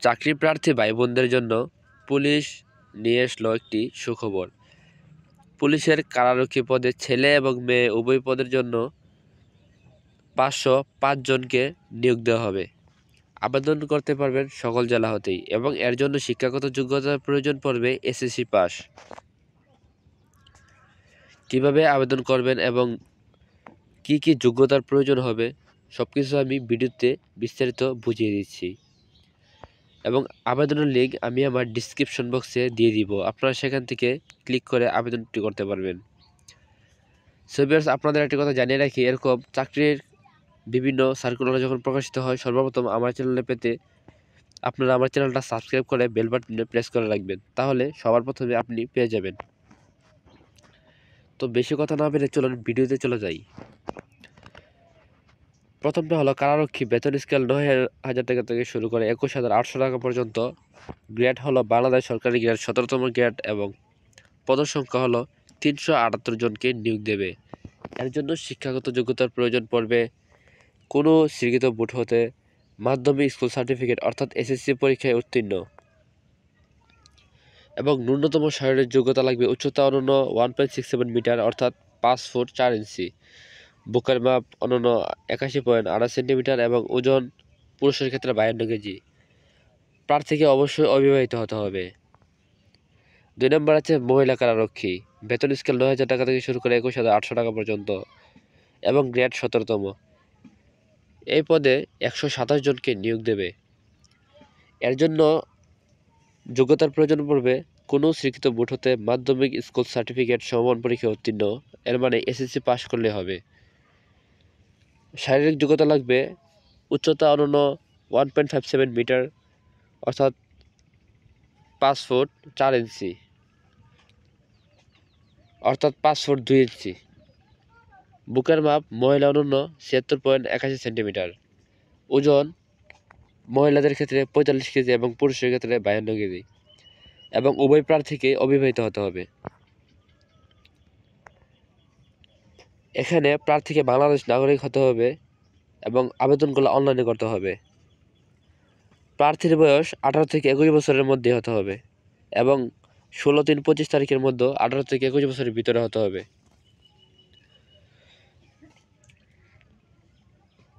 চাকরি প্রার্থী ভাই বোনদের জন্য পুলিশ নিয়ে আসলো একটি সুখবর। পুলিশের কারারক্ষী পদে ছেলে এবং মেয়ে উভয় পদের জন্য 505 জনকে নিয়োগ দেওয়া হবে। আবেদন করতে পারবেন সকল জেলা হতেই এবং এর জন্য শিক্ষাগত যোগ্যতার প্রয়োজন পড়বে এসএসসি পাস। কিভাবে আবেদন করবেন এবং কি কি যোগ্যতার প্রয়োজন হবে সবকিছু আমি ভিডিওতে বিস্তারিত বুঝিয়ে দিচ্ছি এবং আবেদনের লিঙ্ক আমি আমার ডিসক্রিপশন বক্সে দিয়ে দিব। আপনারা সেখান থেকে ক্লিক করে আবেদনটি করতে পারবেন। সো ভিউয়ার্স, আপনাদের একটি কথা জানিয়ে রাখি, এরকম চাকরির বিভিন্ন সার্কুলার যখন প্রকাশিত হয় সর্বপ্রথম আমার চ্যানেলে পেতে আপনারা আমার চ্যানেলটা সাবস্ক্রাইব করে বেল বাটনে প্রেস করে রাখবেন, তাহলে সবার প্রথমে আপনি পেয়ে যাবেন। তো বেশি কথা না বলে চলুন ভিডিওতে চলে যাই। প্রথমটা হলো কারারক্ষী বেতন স্কেল 9,000 টাকা থেকে শুরু করে 21,800 টাকা পর্যন্ত। গ্রেড হলো বাংলাদেশ সরকারি গ্রেড 17তম গ্রেড এবং পদসংখ্যা হলো 378 জনকে নিয়োগ দেবে। এর জন্য শিক্ষাগত যোগ্যতার প্রয়োজন পড়বে কোনো স্বীকৃত বোর্ড হতে মাধ্যমিক স্কুল সার্টিফিকেট অর্থাৎ এসএসসি পরীক্ষায় উত্তীর্ণ এবং ন্যূনতম শারীরিক যোগ্যতা লাগবে উচ্চতা অনন্য 1.67 মিটার অর্থাৎ 5 ফুট 4 ইঞ্চি, বুকের মাপ অনন্য 81.8 সেন্টিমিটার এবং ওজন পুরুষের ক্ষেত্রে 52 কেজি। প্রার্থীকে অবশ্যই অবিবাহিত হতে হবে। 2 নম্বর আছে মহিলা কারারক্ষী, বেতন স্কেল 9,000 টাকা থেকে শুরু করে 21,800 টাকা পর্যন্ত এবং গ্রেড 17তম। এই পদে 127 জনকে নিয়োগ দেবে। এর জন্য যোগ্যতার প্রয়োজন পড়বে কোনো স্বীকৃত বোর্ড হতে মাধ্যমিক স্কুল সার্টিফিকেট সমমান পরীক্ষা উত্তীর্ণ, এর মানে এসএসসি পাস করলে হবে। শারীরিক যোগ্যতা লাগবে উচ্চতা অনন্য 1.57 মিটার অর্থাৎ 5 ফুট 4 ইঞ্চি অর্থাৎ 5 ফুট 2 ইঞ্চি, বুকের মাপ মহিলা অনন্য 76.81 সেন্টিমিটার, ওজন মহিলাদের ক্ষেত্রে 45 কেজি এবং পুরুষের ক্ষেত্রে 52 কেজি এবং উভয় প্রার্থীকে অবিবাহিত হতে হবে। এখানে প্রার্থীকে বাংলাদেশ নাগরিক হতে হবে এবং আবেদনগুলো অনলাইনে করতে হবে। প্রার্থীর বয়স 18 থেকে 21 বছরের মধ্যে হতে হবে এবং 16/3/25 তারিখের মধ্যে 18 থেকে 21 বছরের ভিতরে হতে হবে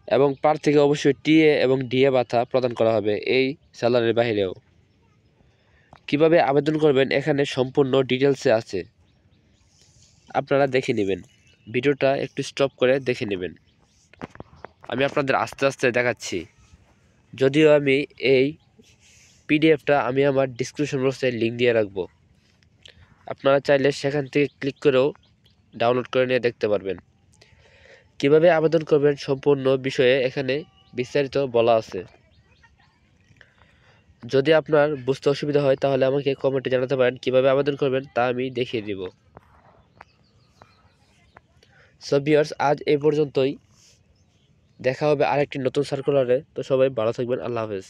এবং প্রার্থীকে অবশ্যই টিএ এবং ডিএ ভাতা প্রদান করা হবে এই স্যালারির বাইরেও। কিভাবে আবেদন করবেন এখানে সম্পূর্ণ ডিটেলসে আছে, আপনারা দেখে নেবেন। ভিডিওটা একটু স্টপ করে দেখে নেবেন। আমি আপনাদের আস্তে আস্তে দেখাচ্ছি, যদিও আমি এই পিডিএফটা আমি আমার ডিসক্রিপশন বক্সে লিঙ্ক দিয়ে রাখবো, আপনারা চাইলে সেখান থেকে ক্লিক করেও ডাউনলোড করে নিয়ে দেখতে পারবেন। কিভাবে আবেদন করবেন সম্পূর্ণ বিষয়ে এখানে বিস্তারিত বলা আছে। যদি আপনার বুঝতে অসুবিধা হয় তাহলে আমাকে কমেন্টে জানাতে পারেন, কিভাবে আবেদন করবেন তা আমি দেখিয়ে দিব। সো ভিউয়ার্স, আজ এই পর্যন্তই, দেখা হবে আরেকটি নতুন সার্কুলারে। তো সবাই ভালো থাকবেন, আল্লাহ হাফেজ।